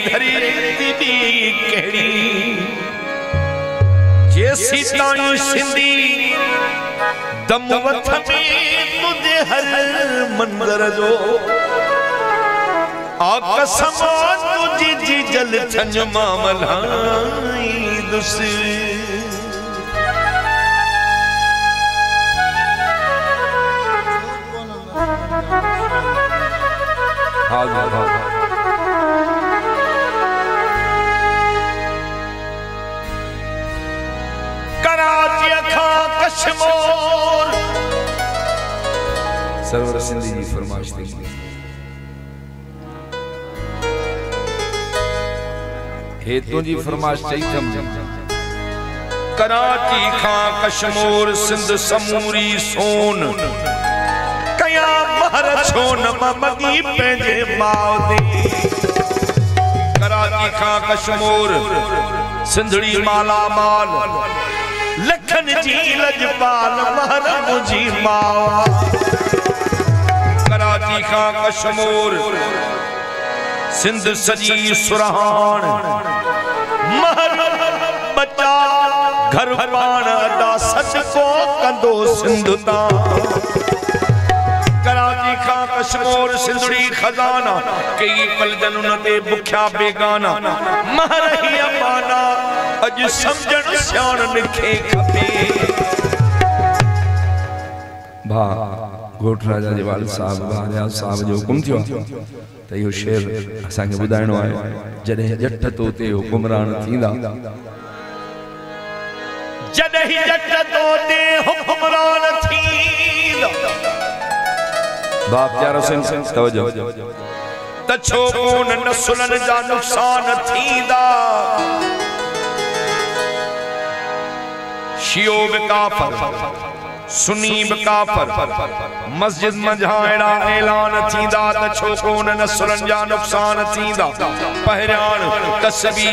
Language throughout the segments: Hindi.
धरती दी केड़ी जैसी ताई सिंधी दम वथ में तुझे हर मंदर जो आकसम तुझी जी जल छंज मामलाई दुस कराची खा कश्मीर सरवर सिंधी जी फरमाइश थी हे तुझी फरमाइश चाहिए थम कराची खा कश्मीर सिंध समूरी सोन कया महर छोन मगी पेजे माओ दे कराची खा कश्मीर सिंधड़ी माला माल लखन जी लजपाल महर मुझी माओ कराची खा कश्मीर सिंध सजी सुरहान महर बचा घर पान अदा सदको कंदो सिंध ता कराची खा कश्मीर सिंधड़ी खजाना कई पलजन उनते बुख्या बेगाना महर ही अमाना अज समझण सियाण लिखे खपे भा घोट राजा जे वाल साहब रियाज़ साहब जो हुकुम थियो त इहो शेर असां खे ॿुधाइणो आहे जॾहिं जट तोते हुकुमरान थींदा जॾहिं जट तोते हुकुमरान थींदा बाप प्यारो सिंह तवज्जो त छो कोन नसुलन जा नुक़सान थींदा शियो बि काफ़र सुन्नी बि काफ़र मस्जिद मंझाइड़ा ऐलान थींदा त छो कोन नसुलन जा नुक़सान थींदा पहिरियान तस्बी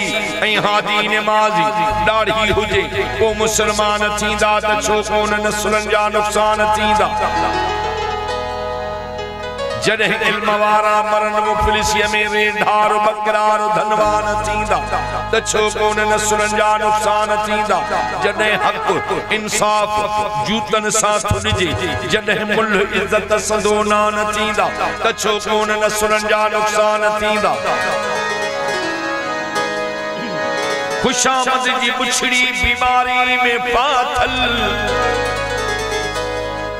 ऐं हादी नमाज़ी ॾाढ़ी हुजे को मुसलमान थींदा त छो कोन नसुलन जा नुक़सान थींदा जॾहिं इल्म वारा मरन मुफ़लिसीअ में रेढार बकरार धनवान थींदा त छो कोन नसुलन जा नुक़सान थींदा जॾहिं हक़ इंसाफ़ जूतन सां थुॾिजे जॾहिं मुल्ह इज़त संदो नान थींदा त छो कोन नसुलन जा नुक़सान थींदा खुशामद जी पुछड़ी बीमारी में फाथल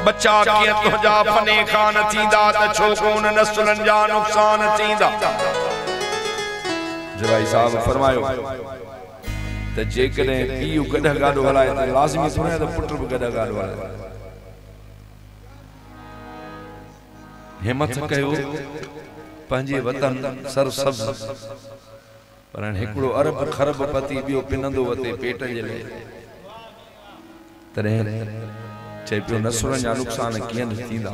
बच्चा किया तुझा फने खान थींदा त छो कोन नसुलन जा नुक़सान थींदा जो भाई साहब फरमायो त जेकॾहिं पीउ गॾ गाॾो हलाए त लाज़मी थोड़े त पुट बि गॾ गाॾो हलाए हिम्मत कयो पंहिंजे वतन सरसब्ज़ पर हिकिड़ो अरब खरब पति ॿियो पिनंदो वते पेट जे लाइ तॾहिं चए पियो नसुलन जा नुक़सान कीअं न थींदा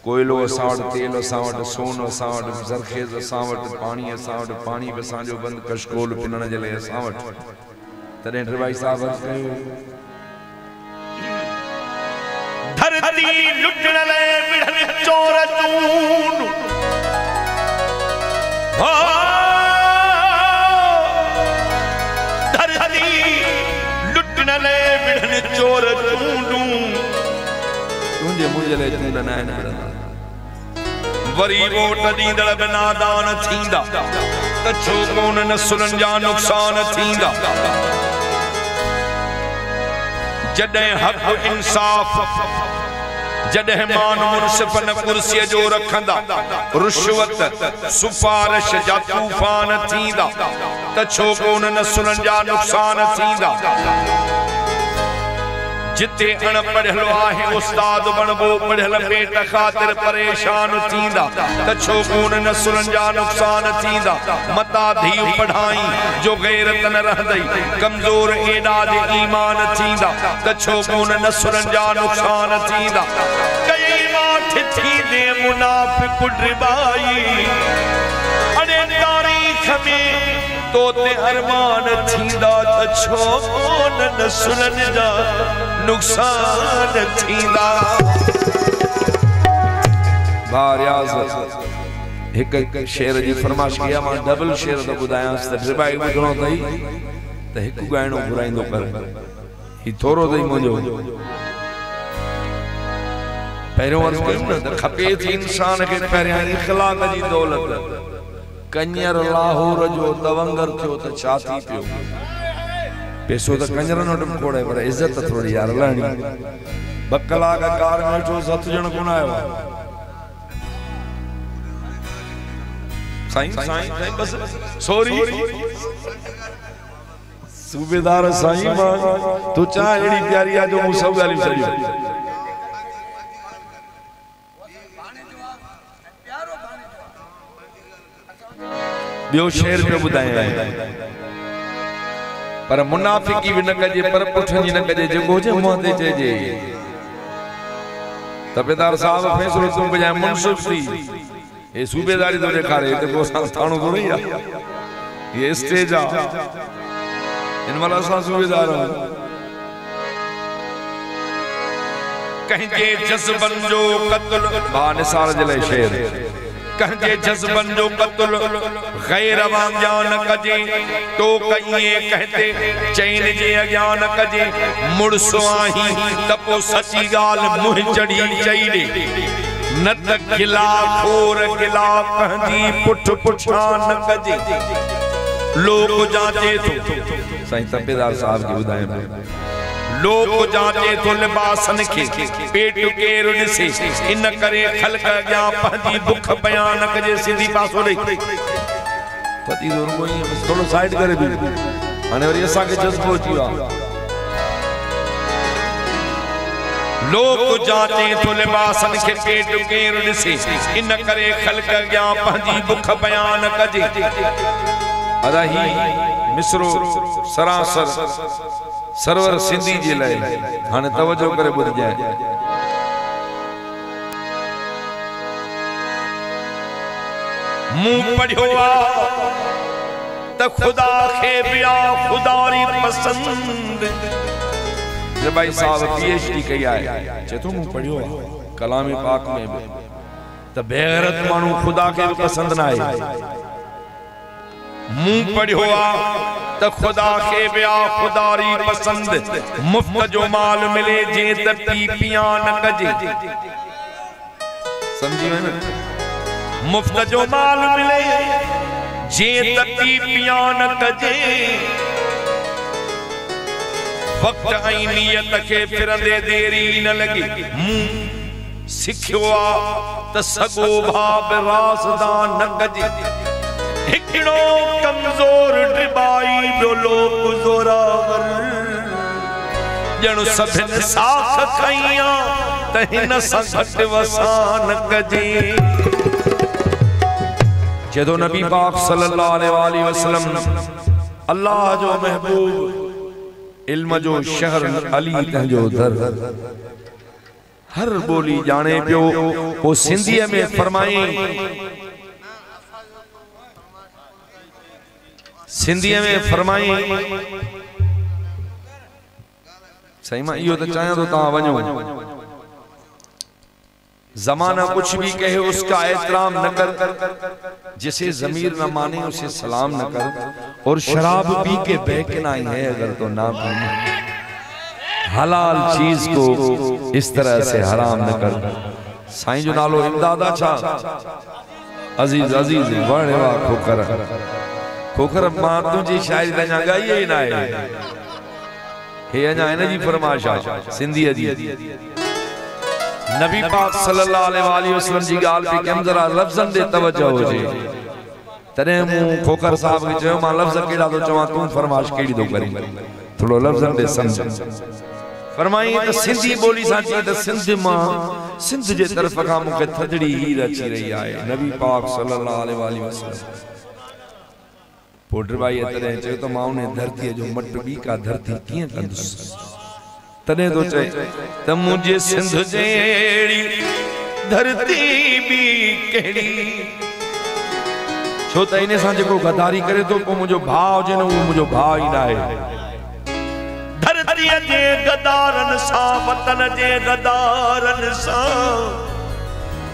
कोयलो असां वटि तेल असां वटि सोन असां वटि ज़रखेज़ असां वटि पाणी असां वटि पाणी बि असांजो बंदि कशकोल पिनण जे लाइ असां वटि तॾहिं टिवाई साहब कयो धरती लुटण लाइ विढ़नि चोर चून धरती लुटण लाइ विढ़नि चोर चूंडू तुंहिंजे मुंहिंजे लाइ चूंड न आहिनि वरी वोट ॾींदड़ बि नादान थींदा त छो कोन नसुलन जा नुक़सान थींदा जॾहिं हक़ इंसाफ़ जॾहिं मान मुनसिफ़न कुर्सीअ जो रखंदा रुश्वत सुफ़ारिश जा तूफ़ान थींदा त छो कोन नसुलन जा नुक़सान थींदा जिते अणपढ़ियल आहे उस्ताद बणबो पढ़ियल पेट ख़ातिर परेशान थींदा त छो कोन नसुलन जा नुक़सान थींदा मता धीउ पढ़ाई जो गैरत न रहंदई कमज़ोर एॾा जे ईमान थींदा त छो कोन नसुलन जा नुक़सान थींदा कई माठ थींदे मुनाफ़िक़ ड्रिबाई अड़े तारीख़ में तोते अरमान थींदा त छो कोन नसुलन जा नुक़सान थींदा। रियाज़ एक शेर जी फरमाश किया मां डबल शेर तो बुधायांस त ड्रिबाई बुधणो तई त एक गाइणो घुराइंदो कर ही थोरो तई मुंजो पहिरियों अर्ज कयूं न त खपे थी इंसान खे पहिरियां इखलाक जी दौलत कंजर लाहौर जो दवंगर थियो त छा थी पियो पैसो त कंजरन वटि खोड़े पर इज्जत थोड़ी यार लहणी ब कलाक कार में वेठो 7 ॼण कोन आयो साईं साईं साईं बस सॉरी सूबेदार साईं मां तू चाह एड़ी प्यारी आ जो मु सब गाली छडियो बियो शेर पे बुधाया पर मुनाफिकी भी न कजे पर पुठन न कजे जेको जे मुंह ते चेजे तबेदार साहब फैसलो तुम बजाय मुनसिफ थी ये सूबेदारी तो दिखारे ते को थाणो तो नहीं आ ये स्टेज आ इन वाला सा सूबेदार कहीं जे जज्बन जो कत्ल बा निसार जले शेर कहजे जज्बन जो कत्ल गैर अवाम जान कजे तो कहिए कहते चैन जे अज्ञान कजे मुड़सो आही तपो सची गाल मुह चढ़ी चईरे न त गिला खोर गिला कहजी पुठ पुछान कजे लोग जाचे तो साईं तबेदार साहब की बुधाए लोग जाचे तो लिबासन के पेट केर ॾिसे इन करे खलक जा पंहिंजी बुख बयान कजे सिंधी पासो ॾेई पति जोर कोई थोड़ो साइड करे भी हाणे वरी असां के जज्बो अची वियो लोग जाचे तो लिबासन के पेट केर ॾिसे इन करे खलक जा पंहिंजी बुख बयान कजे अदाही मिसरो सरासर सरवर सिंधी जे लाए हाने तवज्जो करे बुध जाए मुंह पढ़ियो त खुदा खे बिया खुदारी पसंद जे भाई साहब पीएचडी कई आए चेतो मुंह पढ़ियो कलाम पाक में भी त बेगैरत मानू खुदा के पसंद ना आए मुंह पढ़ियो त खुदा के बिया खुदारी पसंद मुफ्त जो माल मिले जे त पी पिया न कजे समझी में मुफ्त जो माल मिले जे त पी पिया न कजे वक्त ऐं नियत के फिरंदे देरी न लगे मुंह सिखियो त सगो भाव रासदान न कजे हिकड़ो कमजोर ड्रिबाई जो लोग जोरावर जणो सभिन साख खइया त हिन सां घट वसान कजे जदो नबी पाक सल्लल्लाहु अलैहि वसल्लम अल्लाह जो महबूब इल्म जो शहर अली तंजो दर हर बोली जाने पियो ओ सिंधी में फरमाई सिंधी में फरमाई सही मां यो तो चाहे तो ता वणो जमाना कुछ भी कहे उसका एहतराम न कर जिसे ज़मीर न माने उसे सलाम न कर और शराब पी के बहकना ही है अगर तो ना पीना हलाल चीज को इस तरह से हराम न कर साईं जो नालो इमदादा छा अजीज अजीज वणे वा खोकर खोकर मां तुझी शायरी तन्या गाई ही ना है हे अञा इन जी फरमाइश आ सिंधी जी नबी पाक सल्लल्लाहु अलैहि वसल्लम जी गाल पे कम जरा लफ्जन दे तवज्जो होजे तने मु खोकर साहब के जो मां लफ्ज केड़ा तो चवा तू फरमाइश केड़ी दो करी थोड़ो लफ्जन दे समझ फरमाई त सिंधी बोली साची त सिंध मां सिंध जे तरफ का मुके थदड़ी हीर अची रही है नबी पाक सल्लल्लाहु अलैहि वसल्लम पोटर भाई तने चयो तो मां ने धरती जो मट बी का धरती किए कंदुस तने तो चए त मुझे सिंध जेड़ी धरती भी केड़ी छो त इने सा जो गदारी करे तो को मुजो भाव जे न वो मुजो भाव ही ना है धरती जे गदारन सा वतन जे गदारन सा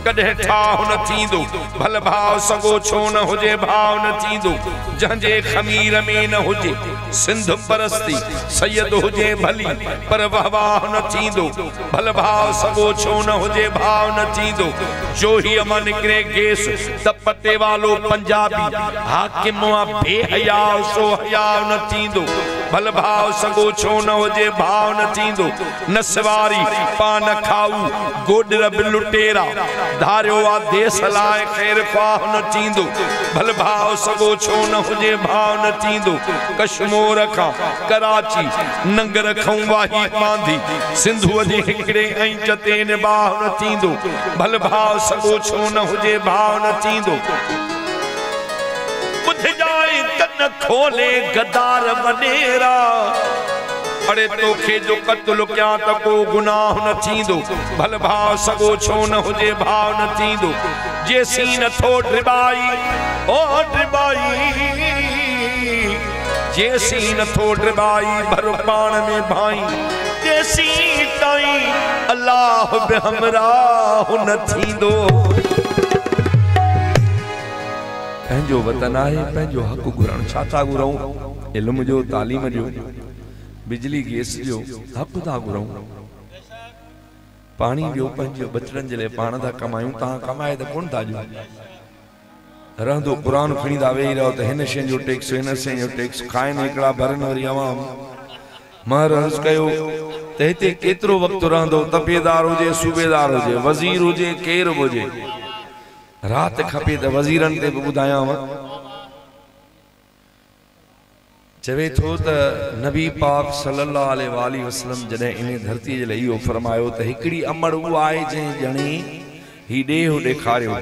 कदे ठाह न थींदो भल भाव सगो छो न हुजे भाव न थींदो जंहिंजे खमीर में न हुजे सिंध परस्ती सैयद हुजे भली पर वाह न थींदो भल भाव सगो छो न हुजे भाव न थींदो जो ही अमा निकरे गेस त पटे वालो पंजाबी हाकिम बेहया सो हया न थींदो भल भाव सगो छो न हुजे भाव न थींदो नसवारी पान खाऊ गोडर लुटेरा धारियो आ देश लाए खैर ख्वाह न थींदो भल भाव सगो छो न हुजे भाव न थींदो कश्मीर खां कराची नंगर खां वाही पांधी सिंधु जे हिकड़े इंच ते निबाह न थींदो भल भाव सगो छो न हुजे भाव न थींदो बुध जाए कन खोले गदार वनेरा अरे तोखे जो कत्ल क्या त को गुनाह न थींदो भल भाव सगो छो न हुजे भाव न थींदो जे सीन थो ड्रिबाई ओ ड्रिबाई जे सीन थो ड्रिबाई भर पाण में भाई जे सी ताई अल्लाह बे हमरा न थींदो पंहिंजो वतन आहे पंहिंजो हक़ घुरण छा था घुरऊं इल्म जो तालीम जो बिजली गैस जो हक़ था घुरऊं पानी जो पंहिंजो बचड़नि जे लाइ पाण था कमायूं तव्हां कमाए त कोन था ॾियो रहंदो क़ुरान खणी था वेही रहो त हिन शइ जो टैक्स हिन शइ जो टैक्स खाइनि हिकिड़ा भरनि वरी अवाम मां अर्ज़ कयो त हिते केतिरो वक़्तु रहंदो तपेदार हुजे सूबेदार हुजे वज़ीर हुजे केरु बि हुजे रात खपे त वज़ीरनि ते बि ॿुधायांव चवे थो त नबी पाक सल्लल्लाहु अलैहि वसल्लम जॾहिं इन धरती जे लाइ इहो फरमायो त हिकिड़ी अमड़ उहा आहे जंहिं ॼणी ही ॾेहो ॾेखारियो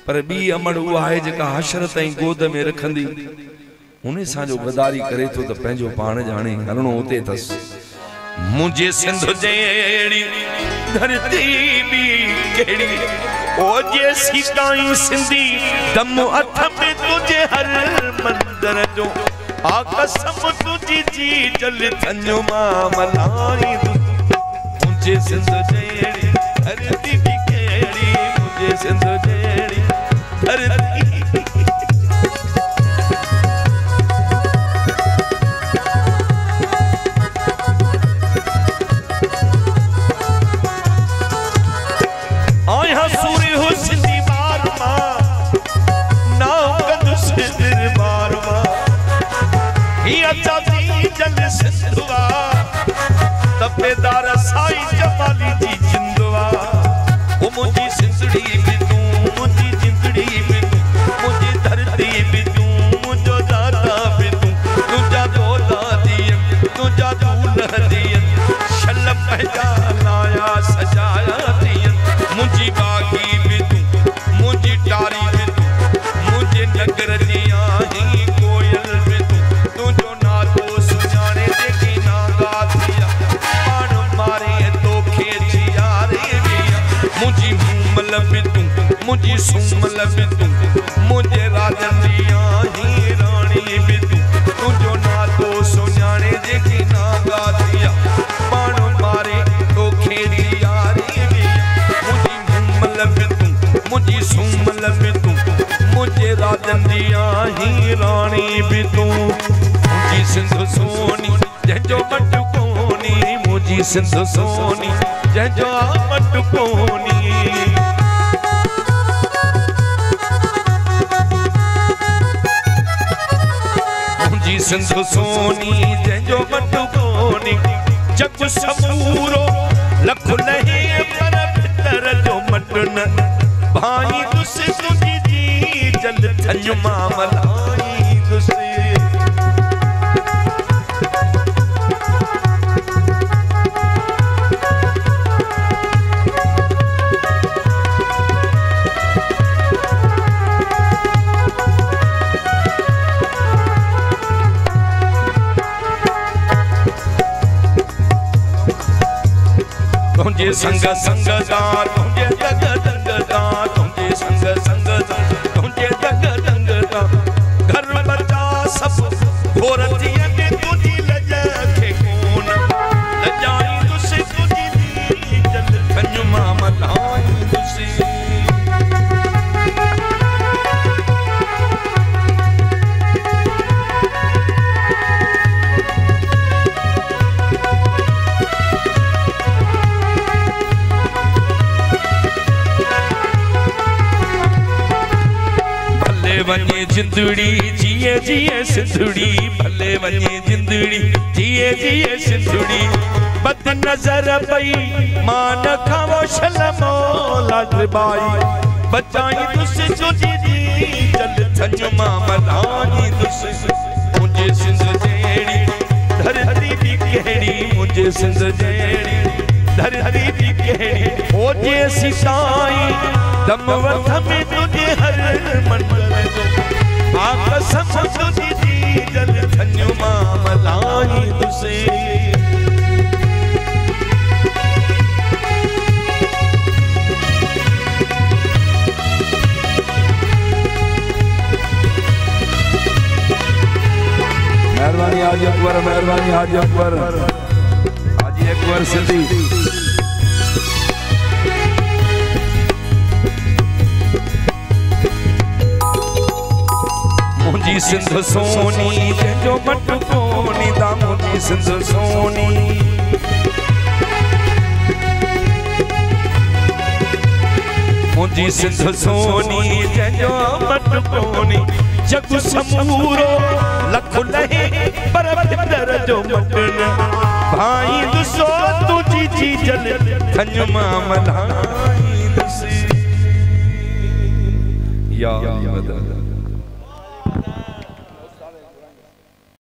पर ॿी अमड़ उहा आहे जेका हशर ताईं गोद में रखंदी उन सां जो गदारी करे थो त पंहिंजो पाण ॼाणे हलणो उते अथसि मुंहिंजे सिंध जहिड़ी धरती बि कहिड़ी ओ जे सीताई सिंधी दम अथ में तुझे हर मंदर जो आ कसम तुझी जी जल थन्यो मामलाई मुझे सिंध जहिड़ी धरती बि कहिड़ी मुझे सिंध जहिड़ी धरती तपेदार साई जमाली जी जिंदवा ओ मुझी सिंधड़ी भी तू मुझी जिंदड़ी भी तू मुझी धरती भी तू मुझो दादा भी तू तुझा दोला दियन तुझा दूल्हा दियन शल पहजा लाया सजाया दियन मुझी बागी भी तू मुझी टारी भी तू मुझे नगर दिया ही कोयल भी तू तुझो नातो सुजाने देखी ना गातिया मुझी सुमल भी तू मुझे राजनिया ही रानी भी तू तुझो नातो सुञाणे जेकी ना गातिया पाण मारे तो खेड़ी यारी भी मुझी मुमल भी तू मुझी सुमल भी तू मुझे राजनिया ही रानी भी तू मुझी सिंध सोनी जंहिंजो मट कोनी मुझी सिंध सोनी जंहिंजो मट कोनी सिंध सोनी जंहिंजो मट कोनी जग समूरो लख नहीं पर भीतर जो मट न भाई दुस तुझी जी जल थन्यो मामलाई दुस तुझे संग संग दा तुझे जग दंग दा तुझे संग संग दा तुझे जग दंग दा घर बचा सब घोरती ने तुझी लजा के कोन लजाई तुझे तुझी दी जल थन्यो मामलाई तुझे जिंदड़ी जिए जिए सिंधुड़ी भले वने जिंदड़ी जिए जिए सिंधुड़ी बद नजर पई मान खावो शलमो लाजबाई बचाई दुस तुझी दी जल थंजमा मलानी दुस मुझे सिंध जेड़ी धरती दी केड़ी मुझे सिंध जेड़ी धरती दी केड़ी ओ जे सिसाई दम वथ में तुझे हर मंडल दो आकसम तुझी दी जल थंजमा मलानी दुसे मेहरबानी हाजी अकबर, मेहरबानी हाजी अकबर, हाजी अकबर सिंधी। मुझी सिंध सोनी जो मट कोनी दा मुझी सिंध सोनी मुझी सिंध सोनी जो मट कोनी जग समूरो लख लहे पर भीतर जो मटन भाई दुसो तुझी जी जल थंजमा मलानी दुसी या मदद